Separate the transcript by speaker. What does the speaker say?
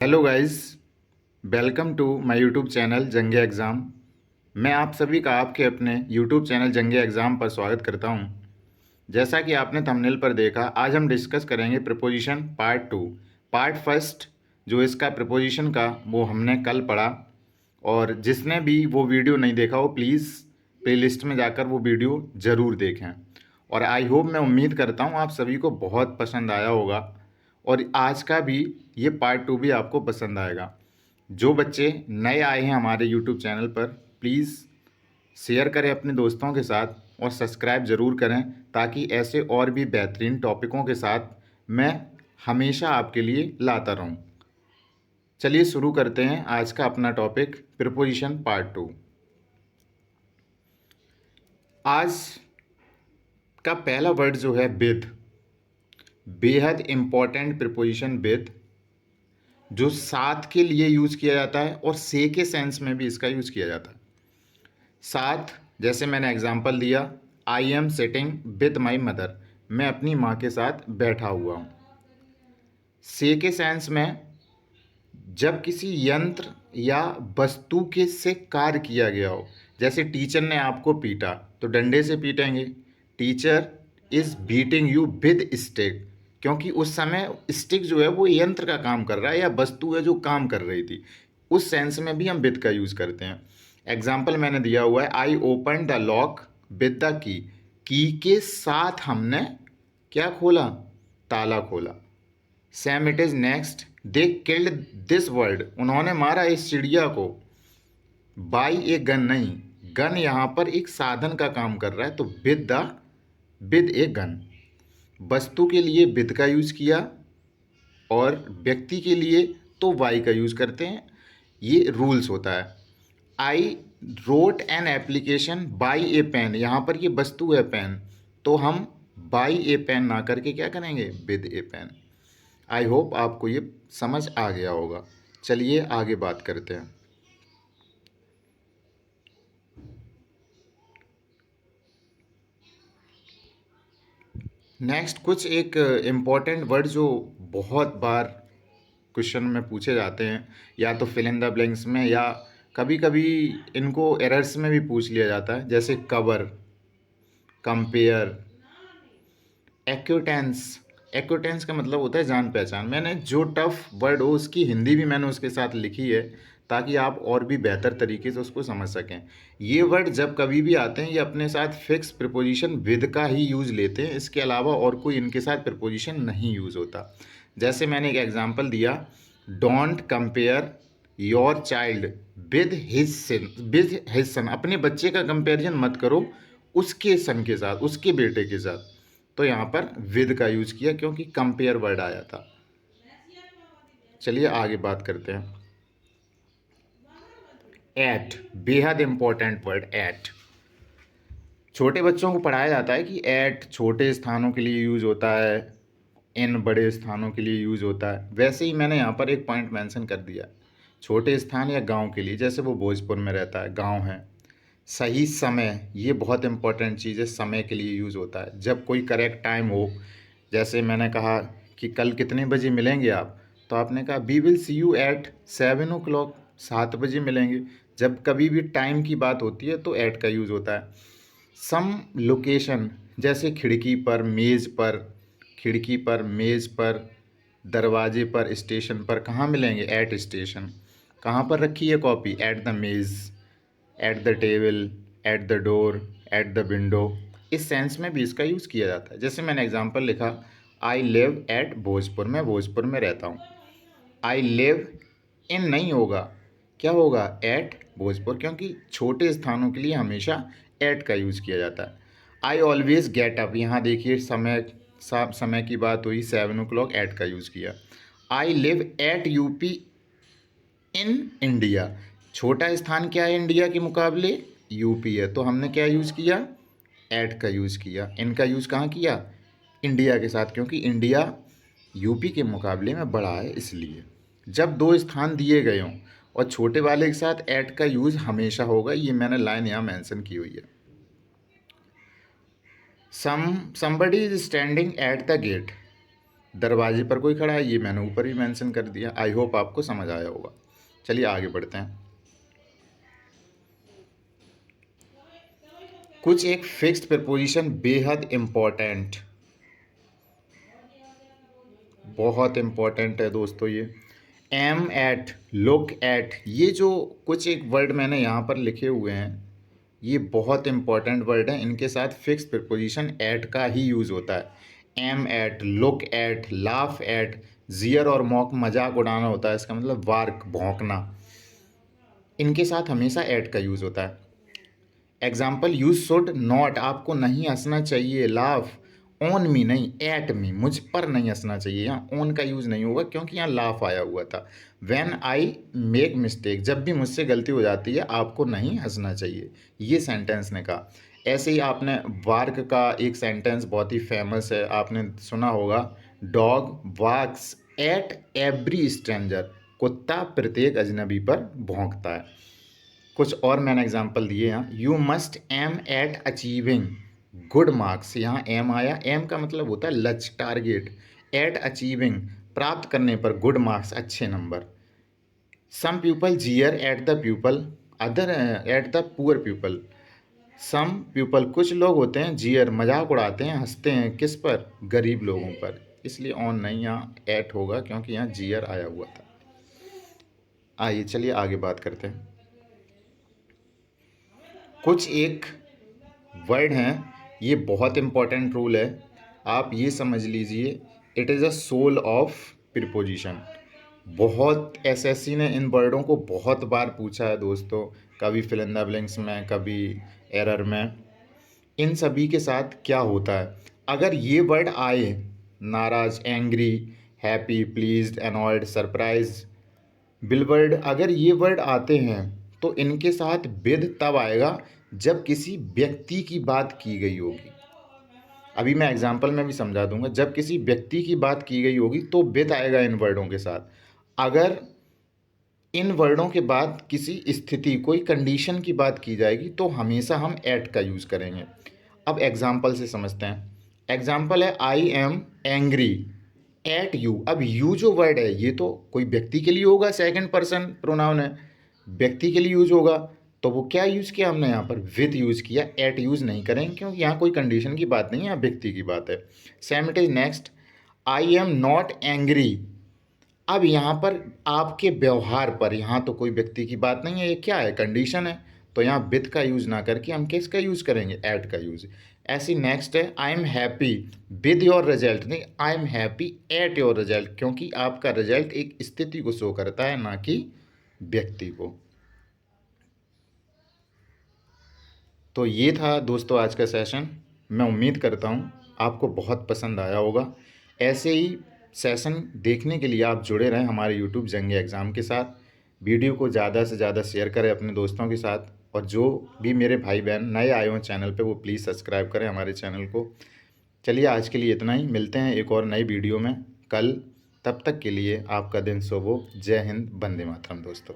Speaker 1: Hello guys, welcome to my YouTube channel जंगे exam. मैं आप सभी का आपके अपने यूट्यूब चैनल जंगे एग्ज़ाम पर स्वागत करता हूं। जैसा कि आपने थंबनेल पर देखा, आज हम डिस्कस करेंगे preposition part two. Part first जो इसका प्रीपोजिशन का वो हमने कल पढ़ा, और जिसने भी वो वीडियो नहीं देखा वो प्लीज़ प्लेलिस्ट में जाकर वो वीडियो ज़रूर देखें। और आई होप, मैं उम्मीद करता हूँ आप सभी को बहुत पसंद आया होगा, और आज का भी ये पार्ट टू भी आपको पसंद आएगा। जो बच्चे नए आए हैं हमारे यूट्यूब चैनल पर, प्लीज़ शेयर करें अपने दोस्तों के साथ और सब्सक्राइब ज़रूर करें, ताकि ऐसे और भी बेहतरीन टॉपिकों के साथ मैं हमेशा आपके लिए लाता रहूं। चलिए शुरू करते हैं आज का अपना टॉपिक, प्रीपोजिशन पार्ट टू। आज का पहला वर्ड जो है विद, बेहद इम्पॉर्टेंट प्रीपोजिशन विद, जो साथ के लिए यूज़ किया जाता है और से के सेंस में भी इसका यूज़ किया जाता है। साथ, जैसे मैंने एग्जांपल दिया, I am sitting with my mother, मैं अपनी माँ के साथ बैठा हुआ हूँ। से के सेंस में, जब किसी यंत्र या वस्तु के से कार्य किया गया हो, जैसे टीचर ने आपको पीटा तो डंडे से पीटेंगे। Teacher is beating you with stick, क्योंकि उस समय स्टिक जो है वो यंत्र का काम कर रहा है या वस्तु है जो काम कर रही थी। उस सेंस में भी हम विद का यूज़ करते हैं। एग्जाम्पल मैंने दिया हुआ है, I open the lock with the key के साथ हमने क्या खोला? ताला खोला। Same it is next, they killed this word, उन्होंने मारा इस चिड़िया को। बाई ए गन नहीं, गन यहाँ पर एक साधन का काम कर रहा है, तो विद ए गन। वस्तु के लिए विद का यूज़ किया, और व्यक्ति के लिए तो वाई का यूज़ करते हैं। ये रूल्स होता है। I wrote an application by a pen, यहाँ पर ये वस्तु है पेन, तो हम बाई ए पेन ना करके क्या करेंगे? With a pen. I hope आपको ये समझ आ गया होगा। चलिए आगे बात करते हैं। नेक्स्ट कुछ एक इम्पॉर्टेंट वर्ड जो बहुत बार क्वेश्चन में पूछे जाते हैं, या तो फिल इन द ब्लैंक्स में, या कभी कभी इनको एरर्स में भी पूछ लिया जाता है, जैसे कवर, कंपेयर, एक्विटेंस। एक्विटेंस का मतलब होता है जान पहचान। मैंने जो टफ वर्ड हो उसकी हिंदी भी मैंने उसके साथ लिखी है, ताकि आप और भी बेहतर तरीके से उसको समझ सकें। ये वर्ड जब कभी भी आते हैं, ये अपने साथ फिक्स प्रीपोजिशन विद का ही यूज़ लेते हैं, इसके अलावा और कोई इनके साथ प्रीपोजिशन नहीं यूज़ होता। जैसे मैंने एक एग्जांपल दिया, don't compare your child with his son, अपने बच्चे का कंपेरिजन मत करो उसके सन के साथ, उसके बेटे के साथ। तो यहाँ पर विद का यूज़ किया, क्योंकि कंपेयर वर्ड आया था। चलिए आगे बात करते हैं। एट, बेहद इंपॉर्टेंट वर्ड एट। छोटे बच्चों को पढ़ाया जाता है कि एट छोटे स्थानों के लिए यूज़ होता है, इन बड़े स्थानों के लिए यूज़ होता है। वैसे ही मैंने यहाँ पर एक पॉइंट मेंशन कर दिया, छोटे स्थान या गांव के लिए, जैसे वो भोजपुर में रहता है, गांव है। सही समय, ये बहुत इंपॉर्टेंट चीज़ है, समय के लिए यूज़ होता है। जब कोई करेक्ट टाइम हो, जैसे मैंने कहा कि कल कितने बजे मिलेंगे आप, तो आपने कहा we will see you at 7 o'clock, 7 बजे मिलेंगे। जब कभी भी टाइम की बात होती है तो एट का यूज़ होता है। सम लोकेशन, जैसे खिड़की पर, मेज़ पर, खिड़की पर, मेज़ पर, दरवाजे पर, स्टेशन पर, कहाँ मिलेंगे? At station. कहाँ पर रखी है कॉपी? एट द मेज़, at the table, at the door, at the window. इस सेंस में भी इसका यूज़ किया जाता है। जैसे मैंने एग्जांपल लिखा, आई लिव एट भोजपुर, मैं भोजपुर में रहता हूँ। आई लिव इन नहीं होगा, क्या होगा? एट भोजपुर, क्योंकि छोटे स्थानों के लिए हमेशा एट का यूज़ किया जाता है। आई ऑलवेज गेट अप, यहाँ देखिए समय की बात हुई, 7 o'clock, एट का यूज़ किया। I live at UP in India, छोटा स्थान क्या है इंडिया के मुकाबले? यूपी है, तो हमने क्या यूज़ किया? एट का यूज़ किया। इनका यूज़ कहाँ किया? इंडिया के साथ, क्योंकि इंडिया यूपी के मुकाबले में बड़ा है, इसलिए। जब दो स्थान दिए गए हों और छोटे वाले के साथ एट का यूज़ हमेशा होगा, ये मैंने लाइन यहाँ मेंशन की हुई है। Somebody is standing at the gate, दरवाजे पर कोई खड़ा है, ये मैंने ऊपर ही मेंशन कर दिया। आई होप आपको समझ आया होगा। चलिए आगे बढ़ते हैं। कुछ एक फिक्स्ड प्रीपोजिशन बेहद इम्पोर्टेंट, बहुत इम्पोर्टेंट है दोस्तों ये। एम एट, लुक एट, ये जो कुछ एक वर्ड मैंने यहाँ पर लिखे हुए हैं, ये बहुत इम्पोर्टेंट वर्ड है। इनके साथ फिक्स प्रीपोजिशन एट का ही यूज़ होता है। Aim at, look at, laugh at, jeer और मॉक मजाक उड़ाना होता है, इसका मतलब वार्क भौंकना। इनके साथ हमेशा एट का यूज़ होता है। एग्जाम्पल, यू शुड नॉट, आपको नहीं हंसना चाहिए। लाफ ऑन मी, नहीं एट मी, मुझ पर नहीं हंसना चाहिए। यहाँ ऑन का यूज़ नहीं होगा क्योंकि यहाँ लाफ आया हुआ था। व्हेन आई मेक मिस्टेक, जब भी मुझसे गलती हो जाती है आपको नहीं हंसना चाहिए, ये सेंटेंस ने कहा। ऐसे ही आपने वार्क का एक सेंटेंस बहुत ही फेमस है, आपने सुना होगा, dog wax at every stranger, कुत्ता प्रत्येक अजनबी पर भौंकता है। कुछ और मैंने एग्जांपल दिए यहाँ, you must aim at achieving good marks, यहाँ एम आया, एम का मतलब होता है लक्ष्य, टारगेट। एट अचीविंग, प्राप्त करने पर गुड मार्क्स, अच्छे नंबर। Some people jeer at the people, other at the poor people. Some people, कुछ लोग होते हैं, जीयर मजाक उड़ाते हैं, हंसते हैं, किस पर, गरीब लोगों पर। इसलिए ऑन नहीं, यहाँ एट होगा क्योंकि यहाँ जीयर आया हुआ था। आइए चलिए आगे बात करते हैं। कुछ एक वर्ड हैं, ये बहुत इंपॉर्टेंट रूल है, आप ये समझ लीजिए, it is a soul of preposition. बहुत एसएससी ने इन वर्डों को बहुत बार पूछा है दोस्तों, कभी फिल इन द ब्लैंक्स में, कभी एरर में। इन सभी के साथ क्या होता है, अगर ये वर्ड आए, नाराज, angry, happy, pleased, annoyed, surprise, beloved, अगर ये वर्ड आते हैं तो इनके साथ विद तब आएगा जब किसी व्यक्ति की बात की गई होगी। अभी मैं एग्जांपल में भी समझा दूंगा, जब किसी व्यक्ति की बात की गई होगी तो विद आएगा इन वर्डों के साथ। अगर इन वर्डों के बाद किसी स्थिति, कोई कंडीशन की बात की जाएगी तो हमेशा हम एट का यूज़ करेंगे। अब एग्जाम्पल से समझते हैं। एग्जाम्पल है, I am angry at you. अब यू जो वर्ड है ये तो कोई व्यक्ति के लिए होगा, सेकंड पर्सन प्रोनाउन है, व्यक्ति के लिए यूज होगा, तो वो क्या यूज़ किया हमने यहाँ पर, विद यूज़ किया, एट यूज़ नहीं करेंगे क्योंकि यहाँ कोई कंडीशन की बात नहीं है, यहाँ व्यक्ति की बात है। Same it is next, I am not angry. अब यहाँ पर आपके व्यवहार पर, यहाँ तो कोई व्यक्ति की बात नहीं है, ये क्या है, कंडीशन है, तो यहाँ विद का यूज़ ना करके हम किसका यूज़ करेंगे, एट का यूज़। ऐसी नेक्स्ट है, I am happy with your result, नहीं I am happy at your result, क्योंकि आपका रिजल्ट एक स्थिति को शो करता है ना कि व्यक्ति को। तो ये था दोस्तों आज का सेशन। मैं उम्मीद करता हूँ आपको बहुत पसंद आया होगा। ऐसे ही सेशन देखने के लिए आप जुड़े रहें हमारे यूट्यूब जंग एग्ज़ाम के साथ। वीडियो को ज़्यादा से ज़्यादा शेयर करें अपने दोस्तों के साथ, और जो भी मेरे भाई बहन नए आए हों चैनल पे वो प्लीज़ सब्सक्राइब करें हमारे चैनल को। चलिए आज के लिए इतना ही, मिलते हैं एक और नई वीडियो में कल। तब तक के लिए आपका दिन शुभ हो। जय हिंद, वंदे मातरम दोस्तों।